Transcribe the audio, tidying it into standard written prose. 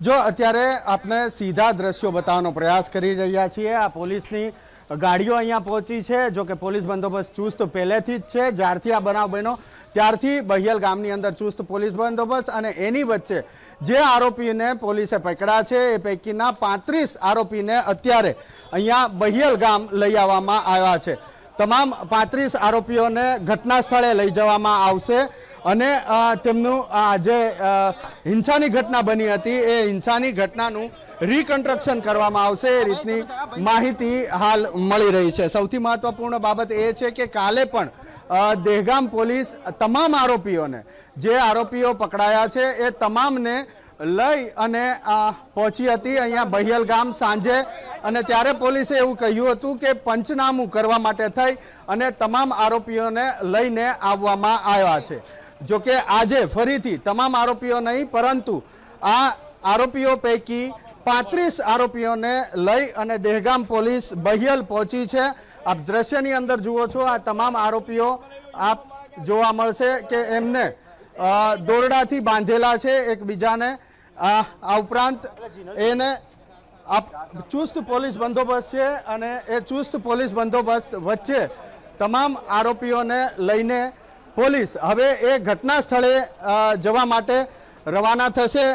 જો અત્યારે આપણે સીધા દ્રશ્યો બતાવવાનો પ્રયાસ કરી રહ્યા છીએ। આ પોલીસની ગાડીઓ અહીંયા પહોંચી છે। જો કે પોલીસ બંદોબસ્ત ચુસ્ત પહેલેથી જ છે। જ્યારથી આ બનાવ બન્યો ત્યારથી બહિયલ ગામની અંદર ચુસ્ત પોલીસ બંદોબસ્ત અને એની વચ્ચે જે આરોપીને પોલીસે પકડ્યા છે એ પૈકીના 35 આરોપીને અત્યારે અહીંયા બહિયલ ગામ લઈ આવવામાં આવ્યા છે। તમામ 35 આરોપીઓને ઘટના સ્થળે લઈ જવામાં આવશે અને તેમનું જે હિંસાની ઘટના બની હતી એ હિંસાની ઘટનાનું રિકન્સ્ટ્રક્શન કરવામાં આવશે એ રીતની માહિતી હાલ મળી રહી છે। સૌથી મહત્વપૂર્ણ બાબત એ છે કે કાલે પણ દહેગામ પોલીસ તમામ આરોપીઓને જે આરોપીઓ પકડાયા છે એ તમામને લઈ અને પહોંચી હતી અહીંયા બહિયલ ગામ સાંજે અને ત્યારે પોલીસે એવું કહ્યું હતું કે પંચનામું કરવા માટે થઈ અને તમામ આરોપીઓને લઈને આવવામાં આવ્યા છે। જો કે આજે ફરીથી તમામ આરોપીઓ નહીં પરંતુ આ આરોપીઓ પૈકી 35 આરોપીઓને લઈ અને દહેગામ પોલીસ બહિયલ પહોંચી છે। આપ દ્રશ્યની અંદર જુઓ છો આ તમામ આરોપીઓ આપ જોવા મળશે કે એમને દોરડાથી બાંધેલા છે એકબીજાને। આ ઉપરાંત એને ચુસ્ત પોલીસ બંદોબસ્ત છે અને એ ચુસ્ત પોલીસ બંદોબસ્ત વચ્ચે તમામ આરોપીઓને લઈને પોલીસ હવે એ ઘટના સ્થળે જવા માટે રવાના થશે।